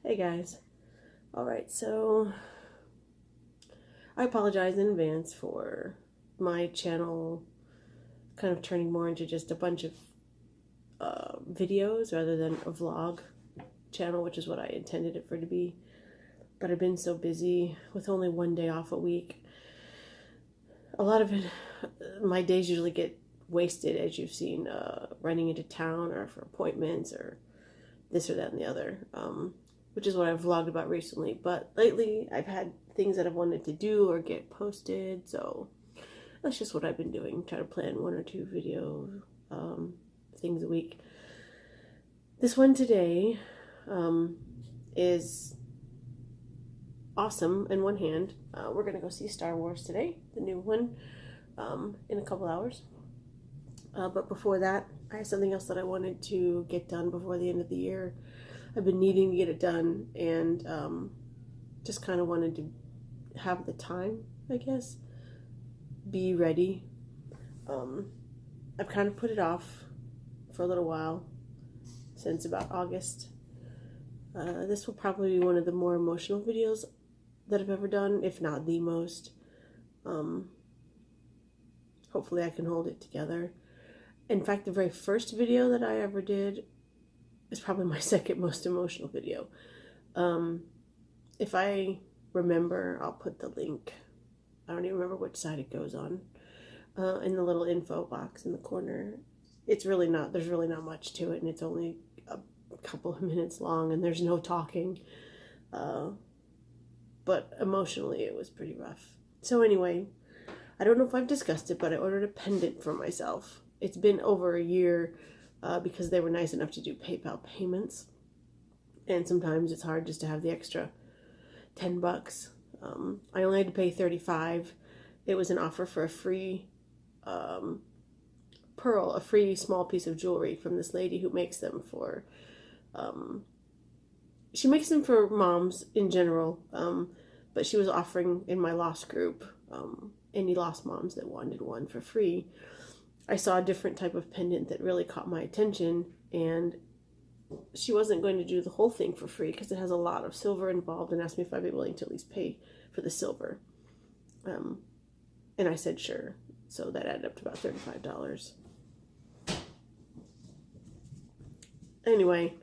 Hey guys. Alright, so I apologize in advance for my channel kind of turning more into just a bunch of videos rather than a vlog channel, which is what I intended it for to be. But I've been so busy with only one day off a week. A lot of it, my days usually get wasted, as you've seen, running into town or for appointments or this or that and the other. Which is what I've vlogged about recently. But lately, I've had things that I've wanted to do or get posted, so that's just what I've been doing. Try to plan one or two video things a week. This one today is awesome in one hand. We're going to go see Star Wars today, the new one, in a couple hours. But before that, I have something else that I wanted to get done before the end of the year. I've been needing to get it done, and just kind of wanted to have the time, I guess, be ready. I've kind of put it off for a little while, since about August. This will probably be one of the more emotional videos that I've ever done, if not the most. Hopefully I can hold it together. In fact, the very first video that I ever did is probably my second most emotional video. If I remember, I'll put the link. I don't even remember which side it goes on. In the little info box in the corner. There's really not much to it, and it's only a couple of minutes long, and there's no talking. But emotionally, it was pretty rough. So anyway, I don't know if I've discussed it, but I ordered a pendant for myself. It's been over a year. Because they were nice enough to do PayPal payments, and sometimes it's hard just to have the extra $10. I only had to pay $35. It was an offer for a free pearl, a free small piece of jewelry from this lady who makes them for. She makes them for moms in general, but she was offering in my lost group any lost moms that wanted one for free. I saw a different type of pendant that really caught my attention, and she wasn't going to do the whole thing for free because it has a lot of silver involved, and asked me if I'd be willing to at least pay for the silver. And I said sure. So that added up to about $35. Anyway,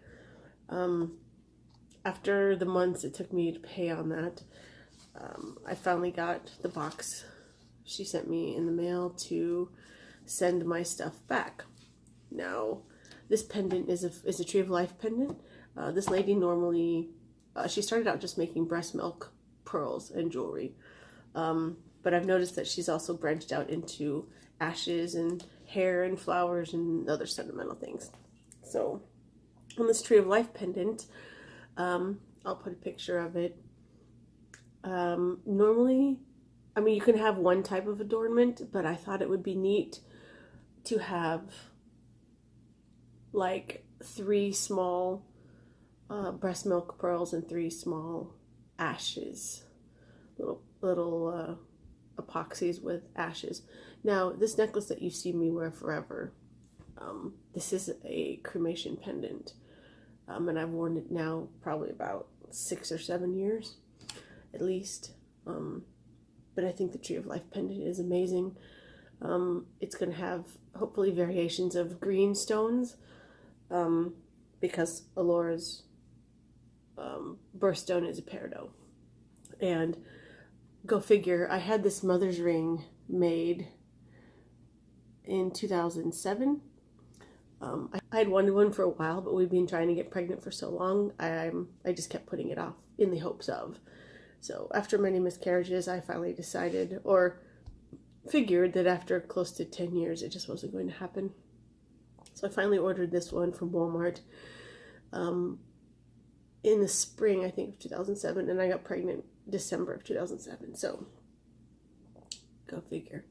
after the months it took me to pay on that, I finally got the box she sent me in the mail to send my stuff back. Now, this pendant is a Tree of Life pendant. This lady normally, she started out just making breast milk pearls and jewelry. But I've noticed that she's also branched out into ashes and hair and flowers and other sentimental things. So, on this Tree of Life pendant, I'll put a picture of it. Normally, I mean, you can have one type of adornment, but I thought it would be neat to have like 3 small breast milk pearls and 3 small ashes, little epoxies with ashes. Now, this necklace that you've seen me wear forever, this is a cremation pendant, and I've worn it now probably about 6 or 7 years at least. But I think the Tree of Life pendant is amazing. It's going to have hopefully variations of green stones, because Alora's birthstone is a peridot. And go figure, I had this mother's ring made in 2007. I had wanted one for a while, but we've been trying to get pregnant for so long, I just kept putting it off in the hopes of. So after many miscarriages, I finally decided, or figured that after close to 10 years it just wasn't going to happen. So I finally ordered this one from Walmart in the spring, I think, of 2007, and I got pregnant December of 2007. So go figure.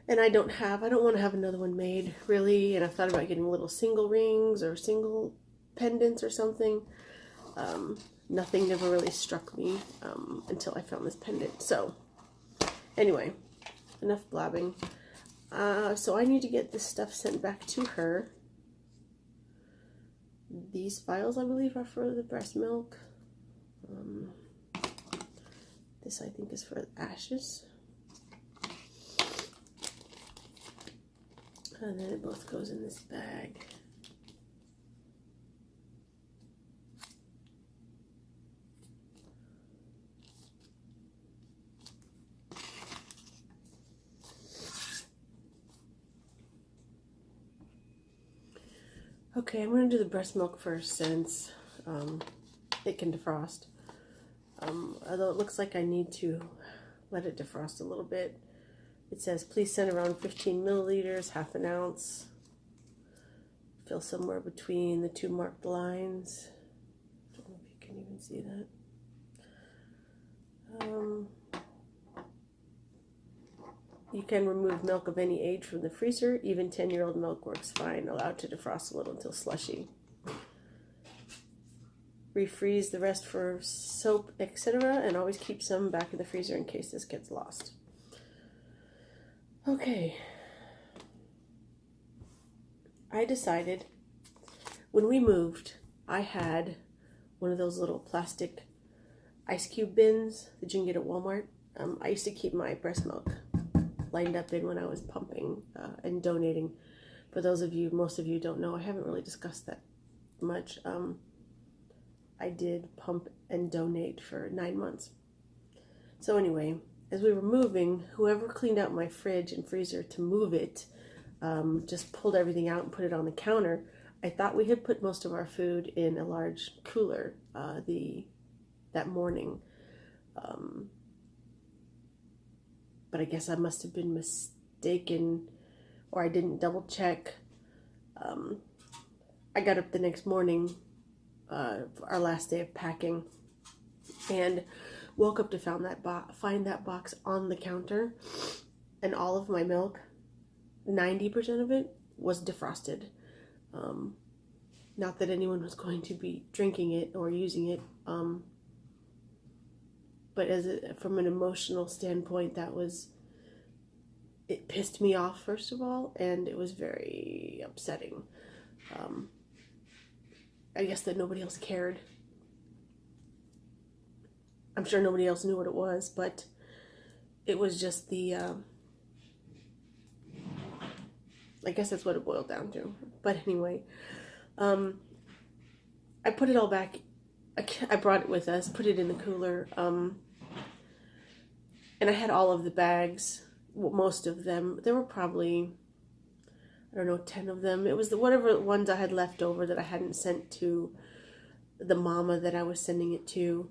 And I don't want to have another one made, really, and I've thought about getting little single rings or single pendants or something. Nothing never really struck me until I found this pendant. So anyway, enough blabbing. So I need to get this stuff sent back to her. These files, I believe, are for the breast milk. Um, this I think is for ashes. And then it both goes in this bag. Okay, I'm going to do the breast milk first since it can defrost. Although it looks like I need to let it defrost a little bit. It says, please send around 15 milliliters, half an ounce. Fill somewhere between the two marked lines. I don't know if you can even see that. You can remove milk of any age from the freezer. Even 10-year-old milk works fine, allowed to defrost a little until slushy. Refreeze the rest for soap, etc. And always keep some back in the freezer in case this gets lost. Okay. I decided when we moved, I had one of those little plastic ice cube bins that you can get at Walmart. I used to keep my breast milk lined up in when I was pumping and donating. For those of you, most of you don't know, I haven't really discussed that much. I did pump and donate for 9 months. So anyway, as we were moving, whoever cleaned out my fridge and freezer to move it, just pulled everything out and put it on the counter. I thought we had put most of our food in a large cooler that morning. But I guess I must have been mistaken, or I didn't double check. I got up the next morning, our last day of packing, and woke up to find that box on the counter, and all of my milk, 90% of it, was defrosted. Not that anyone was going to be drinking it or using it, but from an emotional standpoint, it pissed me off, first of all, and it was very upsetting. I guess that nobody else cared. I'm sure nobody else knew what it was, but it was just I guess that's what it boiled down to. But anyway, I put it all back. I brought it with us, put it in the cooler, and I had all of the bags, most of them. There were probably, I don't know, 10 of them. It was whatever ones I had left over that I hadn't sent to the mama that I was sending it to.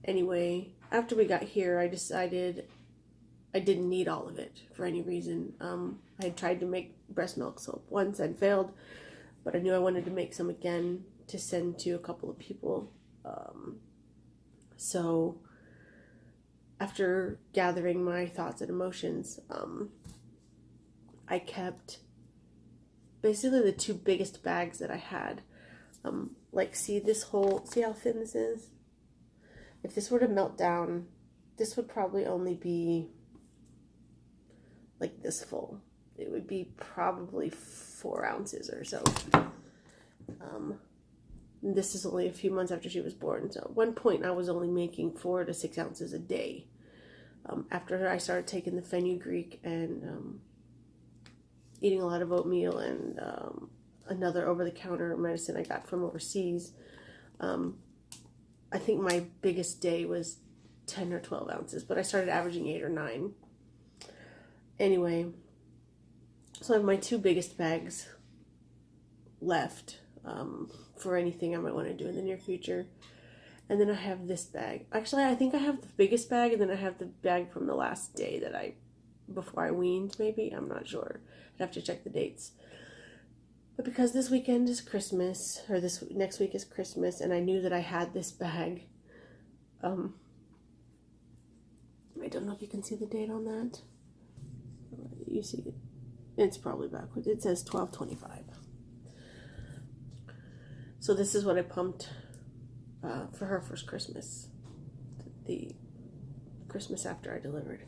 Anyway, after we got here, I decided I didn't need all of it for any reason. I had tried to make breast milk soap once and failed, but I knew I wanted to make some again to send to a couple of people. So after gathering my thoughts and emotions, I kept basically the two biggest bags that I had. See how thin this is? If this were to melt down, this would probably only be like this full. It would be probably 4 ounces or so. This is only a few months after she was born. So at one point I was only making 4 to 6 ounces a day. After I started taking the fenugreek and eating a lot of oatmeal and another over-the-counter medicine I got from overseas, I think my biggest day was 10 or 12 ounces, but I started averaging 8 or 9. Anyway, so I have my 2 biggest bags left for anything I might want to do in the near future. And then I have this bag. Actually, I think I have the biggest bag, and then I have the bag from the last day before I weaned, maybe. I'm not sure. I'd have to check the dates. But because this weekend is Christmas, or this next week is Christmas, and I knew that I had this bag, I don't know if you can see the date on that. You see it. It's probably backwards. It says 12/25. So this is what I pumped for her first Christmas. The Christmas after I delivered.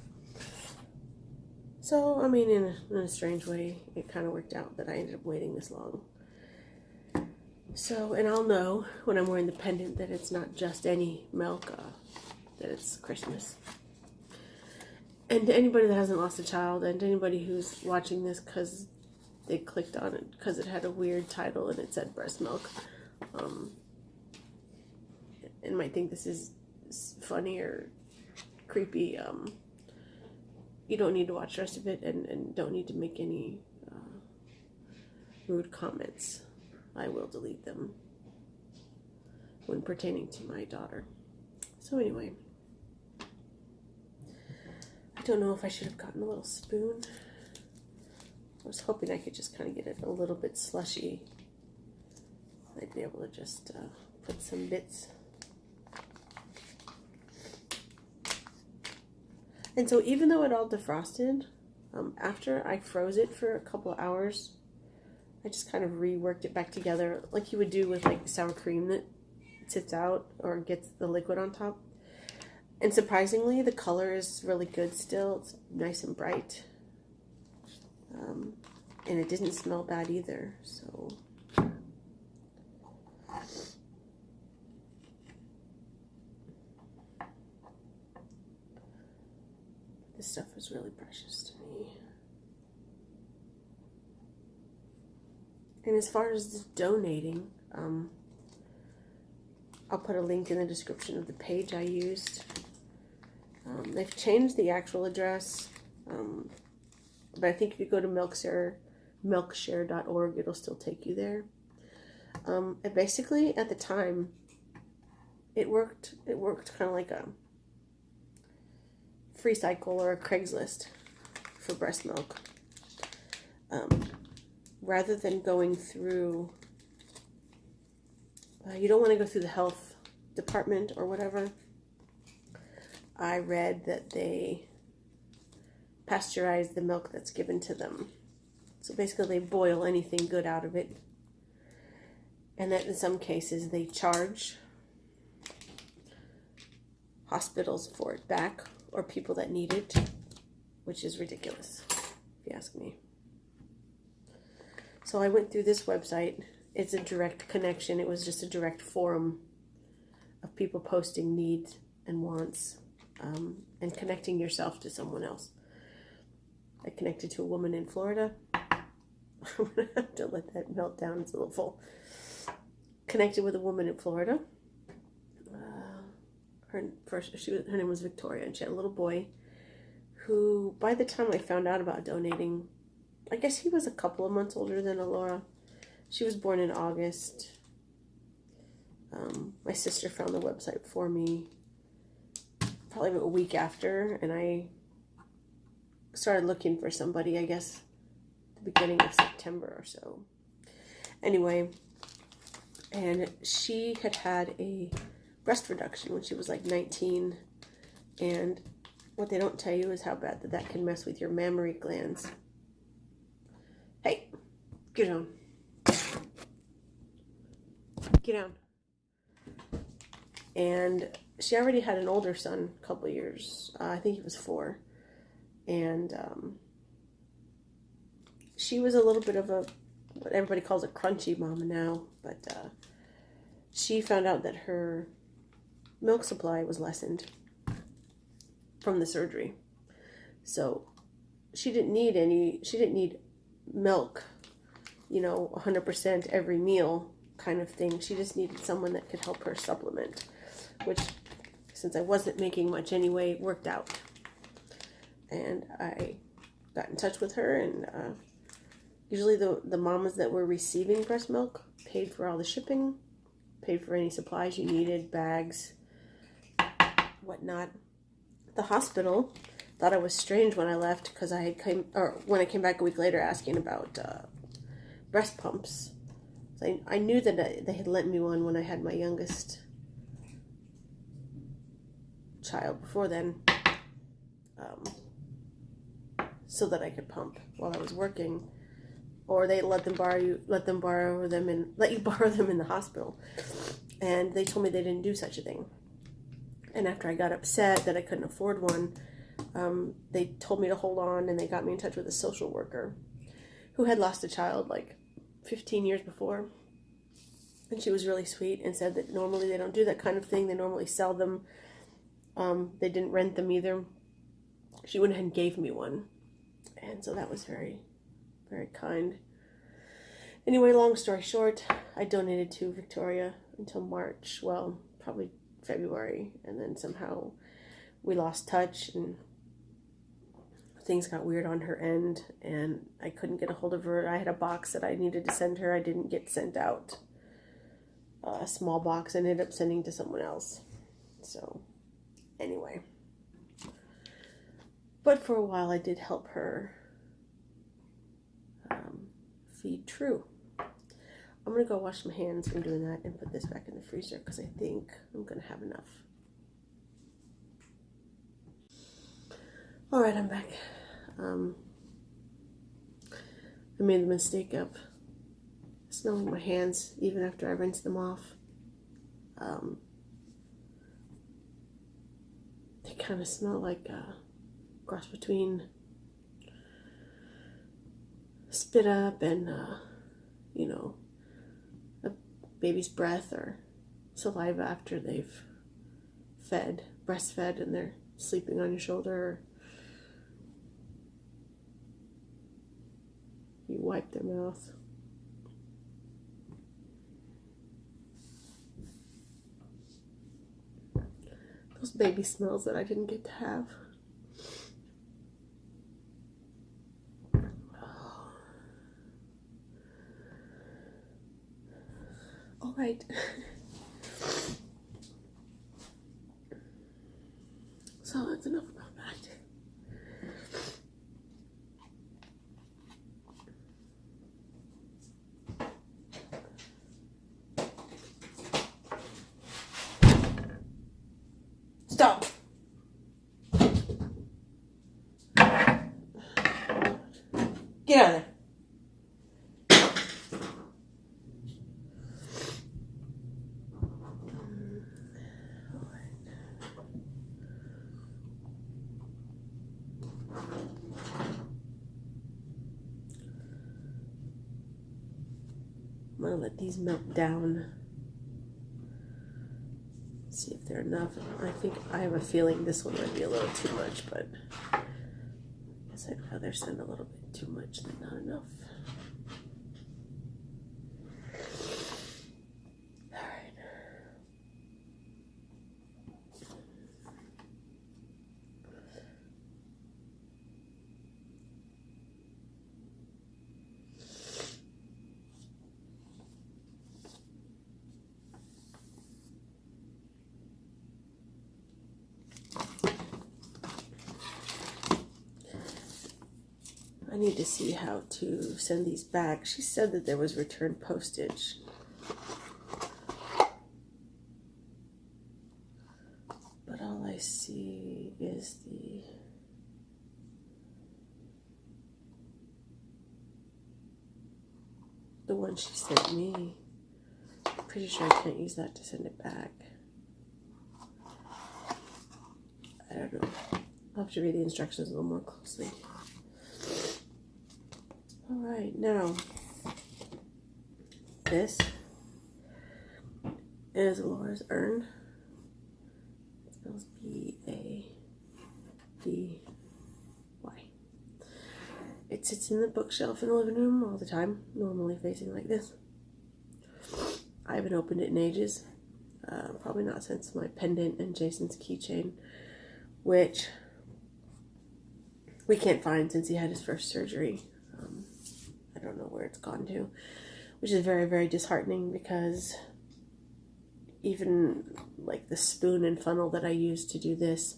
So, I mean, in a strange way, it kind of worked out that I ended up waiting this long. So, and I'll know when I'm wearing the pendant that it's not just any milk, that it's Christmas. And to anybody that hasn't lost a child, and to anybody who's watching this because they clicked on it because it had a weird title and it said breast milk, and might think this is funny or creepy, you don't need to watch the rest of it, and don't need to make any rude comments. I will delete them when pertaining to my daughter. So anyway, I don't know if I should have gotten a little spoon. I was hoping I could just kind of get it a little bit slushy. I'd be able to just put some bits. And so even though it all defrosted, after I froze it for a couple of hours, I just kind of reworked it back together like you would do with like sour cream that sits out or gets the liquid on top. And surprisingly, the color is really good still. It's nice and bright. And it didn't smell bad either. So this stuff is really precious to me. And as far as donating, I'll put a link in the description of the page I used. They've changed the actual address, but I think if you go to milkshare.org, it'll still take you there. And basically, at the time, it worked kind of like a free cycle or a Craigslist for breast milk. Rather than going through, you don't want to go through the health department or whatever. I read that they pasteurize the milk that's given to them. So basically they boil anything good out of it. And that in some cases they charge hospitals for it back or people that need it, which is ridiculous, if you ask me. So I went through this website. It's a direct connection. It was just a direct forum of people posting needs and wants, and connecting yourself to someone else. I connected to a woman in Florida. I'm going to have to let that melt down. It's a little full. Connected with a woman in Florida. Her name was Victoria, and she had a little boy who, by the time I found out about donating, I guess he was a couple of months older than Alora. She was born in August. My sister found the website for me probably about a week after, and I started looking for somebody, I guess, the beginning of September or so. Anyway, and she had had a breast reduction when she was like 19, and what they don't tell you is how bad that can mess with your mammary glands. Hey, get down. Get down. And she already had an older son a couple of years. I think he was 4. And she was a little bit of a, what everybody calls a crunchy mama now. But she found out that her milk supply was lessened from the surgery. So she didn't need milk, 100% every meal kind of thing. She just needed someone that could help her supplement, which, since I wasn't making much anyway, worked out. And I got in touch with her, and usually the mamas that were receiving breast milk paid for all the shipping, paid for any supplies you needed, bags, whatnot. The hospital thought I was strange when I left because when I came back a week later asking about breast pumps. So I knew that they had lent me one when I had my youngest child before then, so that I could pump while I was working, or they let you borrow them in the hospital. And they told me they didn't do such a thing. And after I got upset that I couldn't afford one, they told me to hold on, and they got me in touch with a social worker who had lost a child like 15 years before. And she was really sweet and said that normally they don't do that kind of thing. They normally sell them. They didn't rent them either. She went ahead and gave me one. And so that was very, very kind. Anyway, long story short, I donated to Victoria until March. Well, probably February. And then somehow we lost touch and things got weird on her end. And I couldn't get a hold of her. I had a box that I needed to send her. I didn't get sent out. A small box and ended up sending to someone else. So, anyway. But for a while I did help her feed True. I'm going to go wash my hands from doing that and put this back in the freezer because I think I'm going to have enough. Alright, I'm back. I made the mistake of smelling my hands even after I rinsed them off. They kind of smell like a cross between spit up and you know, a baby's breath or saliva after they've breastfed and they're sleeping on your shoulder. You wipe their mouth. Those baby smells that I didn't get to have. All right. So that's enough about that. Stop. Get out of there. I'm going to let these melt down. See if they're enough. I have a feeling this one might be a little too much, but I guess I'd rather send a little bit too much than not enough. I need to see how to send these back. She said that there was return postage. But all I see is the one she sent me. I'm pretty sure I can't use that to send it back. I don't know. I'll have to read the instructions a little more closely. Alright, now this is Laura's urn. It spells B-A-D-Y. It sits in the bookshelf in the living room all the time, normally facing like this. I haven't opened it in ages. Probably not since my pendant and Jason's keychain, which we can't find since he had his first surgery. I don't know where it's gone to, which is very, very disheartening because even like the spoon and funnel that I used to do this,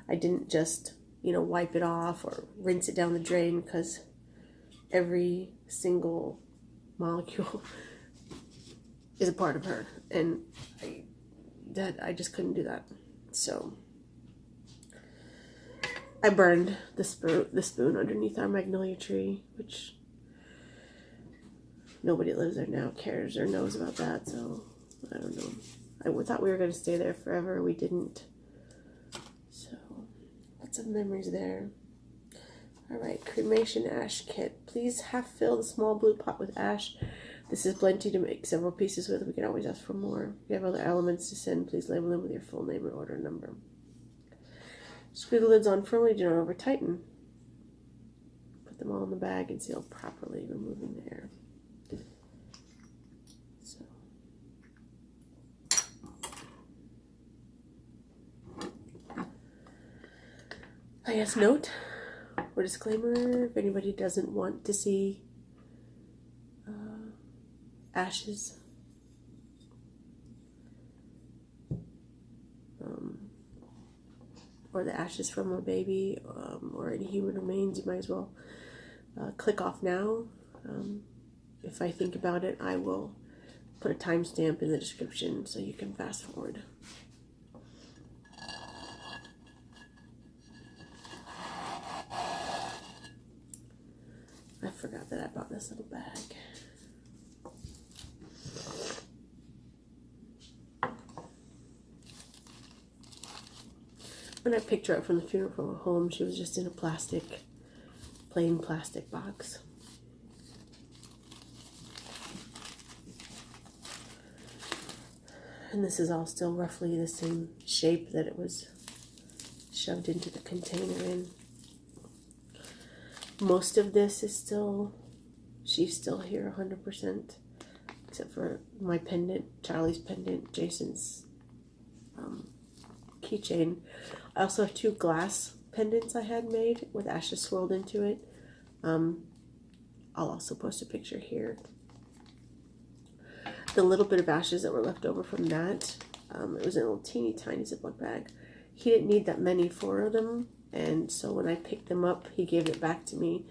I didn't just, wipe it off or rinse it down the drain because every single molecule is a part of her, and I just couldn't do that. So I burned the spoon underneath our magnolia tree, which nobody that lives there now cares or knows about that, so I don't know. I thought we were going to stay there forever. We didn't. So, lots of memories there. Alright, cremation ash kit. Please half fill the small blue pot with ash This is plenty to make several pieces with. We can always ask for more. If you have other elements to send, please label them with your full name and order number. Screw the lids on firmly, do not over tighten. Put them all in the bag and seal properly, removing the air. So. I guess note or disclaimer, if anybody doesn't want to see ashes, or the ashes from a baby, or any human remains, you might as well click off now. If I think about it, I will put a timestamp in the description so you can fast forward. I forgot that I bought this little bag. When I picked her up from the funeral home, she was just in a plain plastic box. And this is all still roughly the same shape that it was shoved into the container in. Most of this is still, she's still here 100%, except for my pendant, Charlie's pendant, Jason's keychain. I also have 2 glass pendants I had made with ashes swirled into it. I'll also post a picture here. The little bit of ashes that were left over from that, it was in a little teeny tiny Ziploc bag. He didn't need that many for them, and so when I picked them up, he gave it back to me.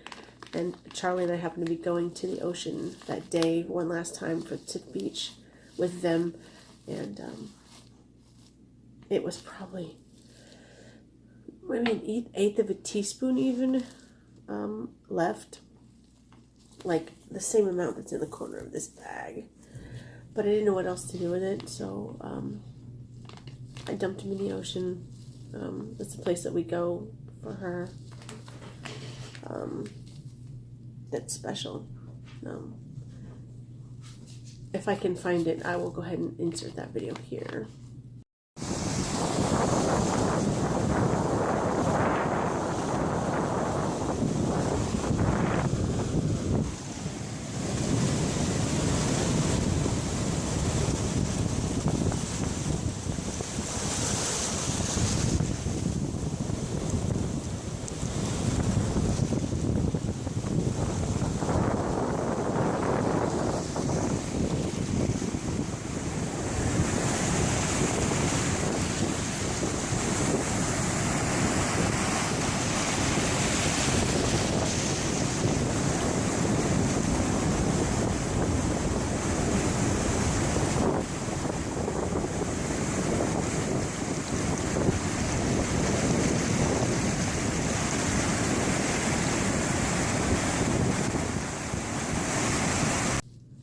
And Charlie and I happened to be going to the ocean that day one last time to the beach with them, and it was probably maybe an eighth of a teaspoon even left, like the same amount that's in the corner of this bag. But I didn't know what else to do with it, so I dumped him in the ocean. That's the place that we go for her. That's special. If I can find it, I will go ahead and insert that video here.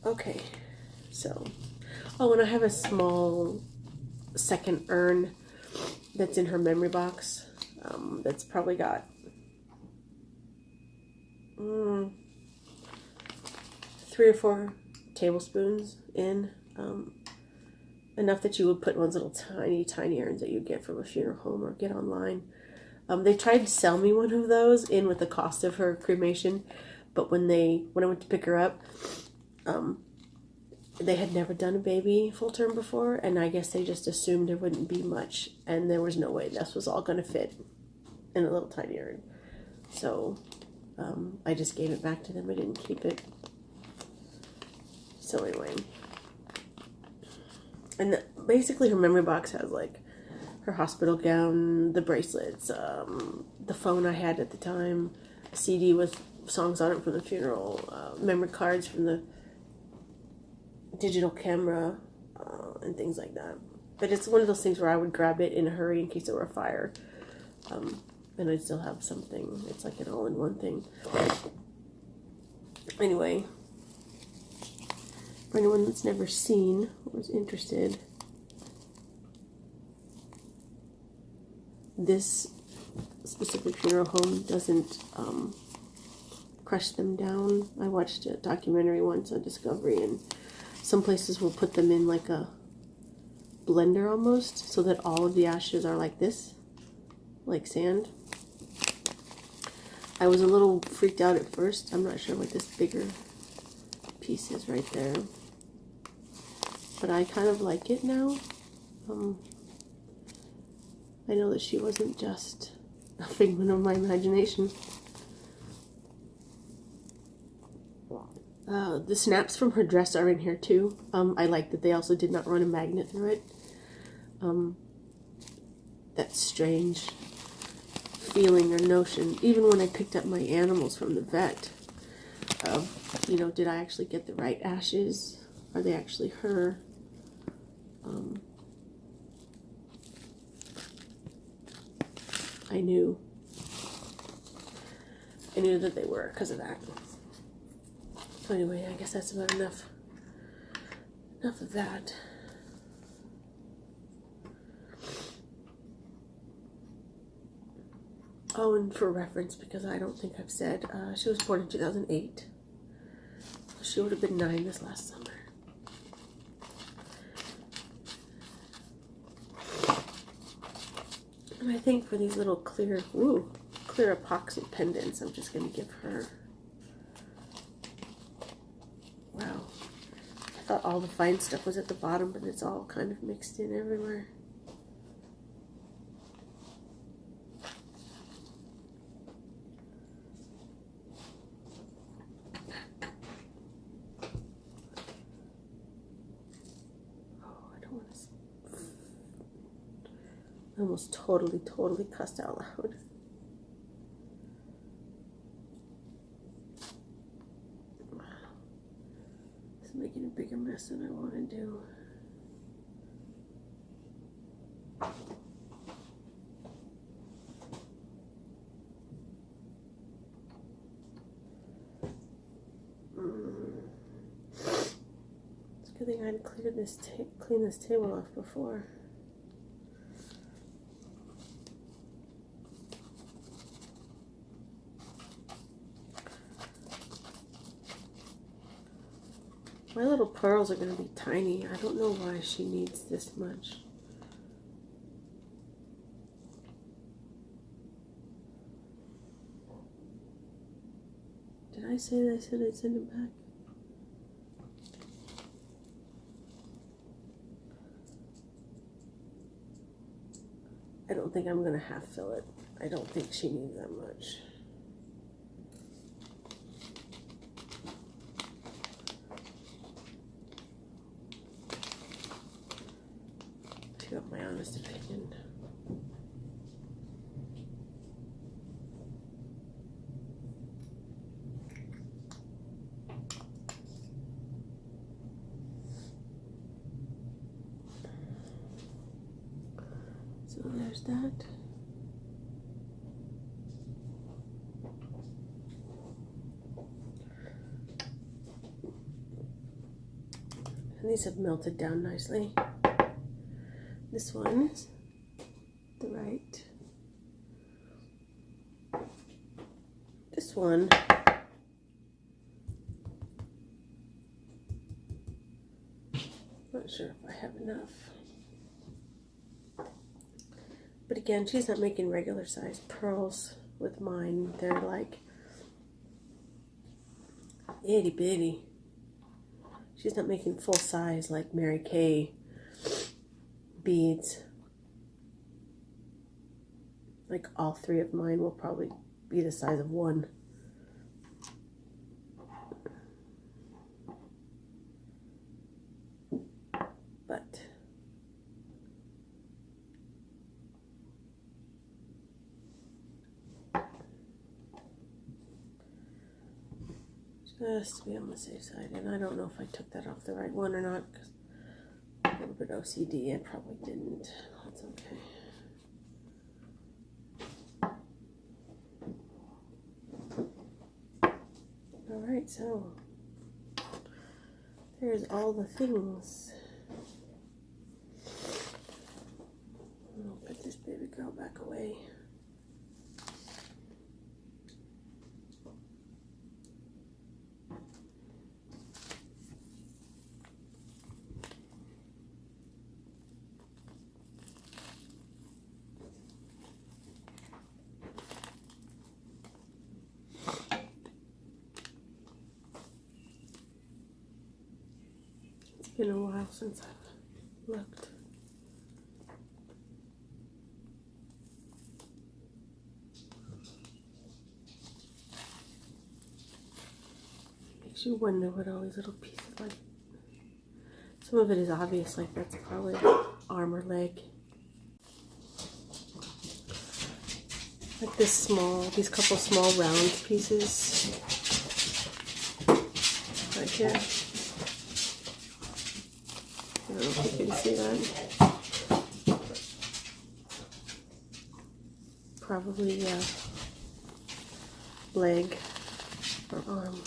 Okay, so, oh, and I have a small second urn that's in her memory box, that's probably got 3 or 4 tablespoons in, enough that you would put in one's little tiny urns that you get from a funeral home or get online. They tried to sell me one of those in with the cost of her cremation, but when I went to pick her up, they had never done a baby full term before, and I guess they just assumed there wouldn't be much, and there was no way this was all going to fit in a little tiny urn. So I just gave it back to them. I didn't keep it. So anyway, and basically her memory box has like her hospital gown, the bracelets, the phone I had at the time, a CD with songs on it from the funeral, memory cards from the digital camera, and things like that. But it's one of those things where I would grab it in a hurry in case there were a fire, and I'd still have something. It's like an all-in-one thing. Anyway, for anyone that's never seen or is interested, this specific funeral home doesn't crush them down. I watched a documentary once on Discovery, and some places will put them in like a blender almost, so that all of the ashes are like this, like sand. I was a little freaked out at first. I'm not sure what this bigger piece is right there, but I kind of like it now. I know that she wasn't just a figment of my imagination. The snaps from her dress are in here too. I like that they also did not run a magnet through it. That strange feeling or notion, even when I picked up my animals from the vet, of, you know, did I actually get the right ashes? Are they actually her? I knew that they were because of that. So anyway, I guess that's about enough of that. Oh, and for reference, because I don't think I've said, she was born in 2008. So she would have been 9 this last summer. And I think for these little clear epoxy pendants, I'm just going to give her... Wow. I thought all the fine stuff was at the bottom, but it's all kind of mixed in everywhere. I almost totally cussed out loud. It's making a bigger mess than I want to do. It's a good thing I'd cleaned this table off before. My little pearls are going to be tiny. I don't know why she needs this much. Did I say that I said I'd send it back? I don't think I'm going to half fill it. I don't think she needs that much. If you want my honest opinion. So there's that. And these have melted down nicely. This one is the right. This one not sure if I have enough. But again, she's not making regular size pearls with mine. They're like itty bitty. She's not making full size like Mary Kay beads. Like all 3 of mine will probably be the size of 1. But just to be on the safe side, and I don't know if I took that off the right one or not, because a little bit OCD, I probably didn't. That's okay. Alright, so there's all the things. I'll put this baby girl back away. been a while since I've looked. Makes you wonder what all these little pieces like. Some of it is obvious, like that's probably arm or leg. Like these couple small round pieces right here. I don't know if you can see that. Probably leg or arm.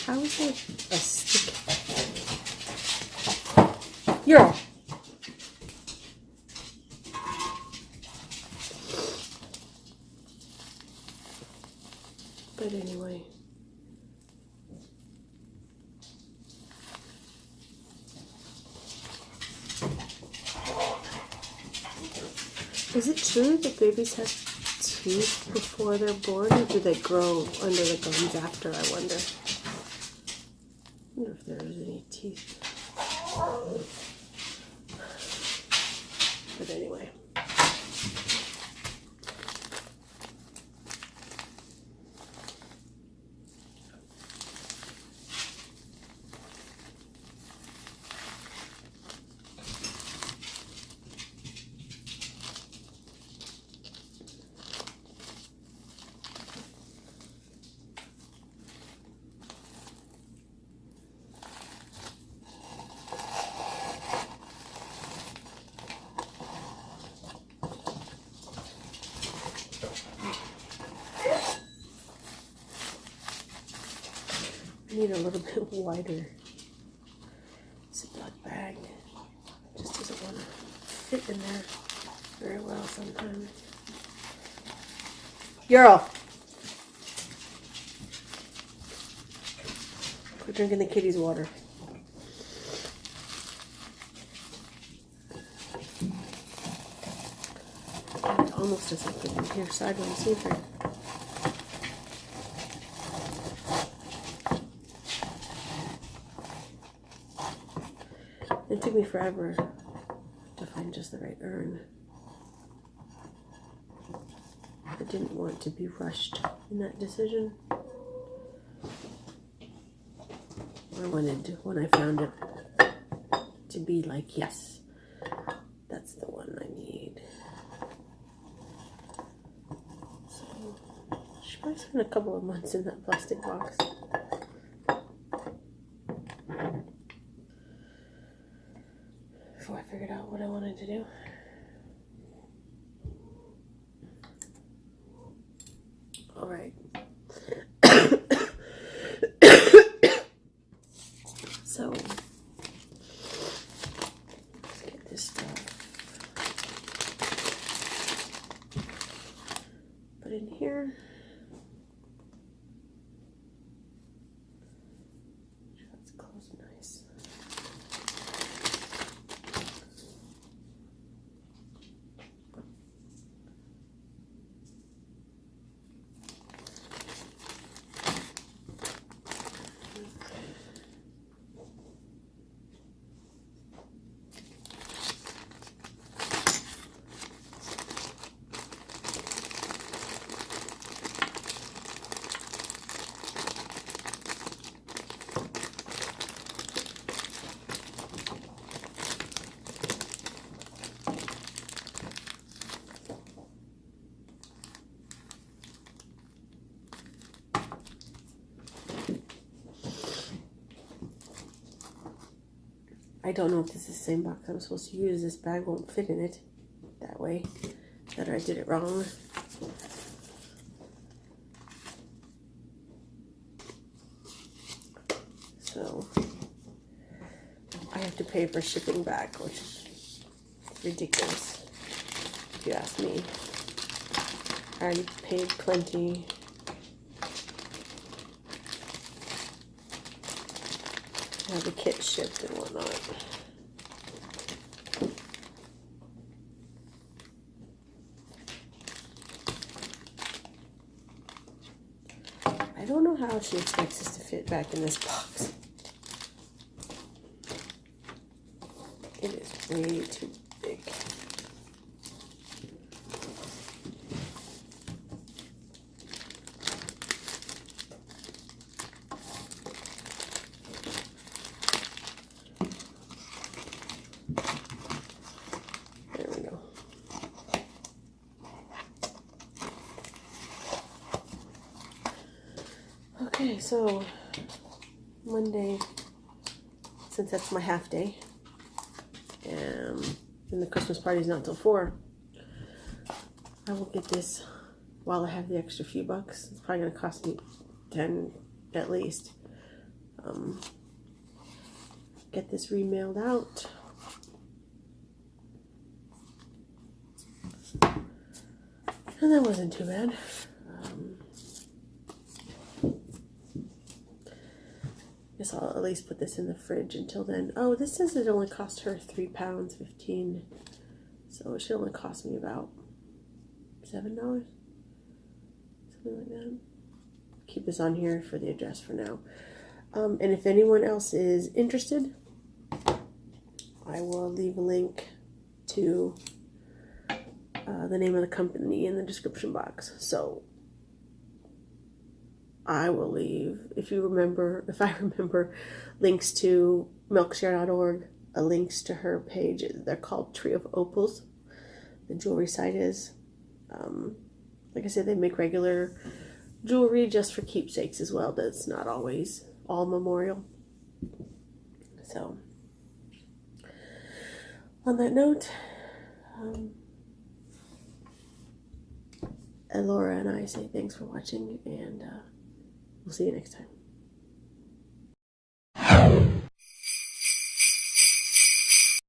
How is it a stick? You're. But anyway. Is it true that babies have teeth before they're born, or do they grow under the gums after, I wonder? I wonder if there is any teeth. But anyway. Need a little bit wider Ziploc bag. It just doesn't want to fit in there very well sometimes. Earl! Quit drinking the kitty's water. It almost doesn't fit in here sideways either. It took me forever to find just the right urn. I didn't want to be rushed in that decision. I wanted to, when I found it, to be like, yes, that's the one I need. So, I should probably spend a couple of months in that plastic box. Before I figured out what I wanted to do. All right. So, let's get this stuff put in here. That's closed nice. I don't know if this is the same box I'm supposed to use. This bag won't fit in it that way. That I did it wrong. So I have to pay for shipping back, which is ridiculous if you ask me. I already paid plenty. Have the kit shipped and whatnot. I don't know how she expects us to fit back in this box. It is way too big. There we go. Okay, so Monday, since that's my half day, and the Christmas party's not till 4, I will get this while I have the extra few bucks. It's probably going to cost me 10 at least. Get this remailed out. And that wasn't too bad. Guess I'll at least put this in the fridge until then. Oh, this says it only cost her £3.15, so it should only cost me about $7, something like that. Keep this on here for the address for now. And if anyone else is interested, I will leave a link to the name of the company in the description box. So I will leave, if I remember, links to milkshare.org, links to her page. They're called Tree of Opals. The jewelry site is. Like I said, they make regular jewelry just for keepsakes as well. That's not always all memorial. So, on that note, Laura and I say thanks for watching, and we'll see you next time.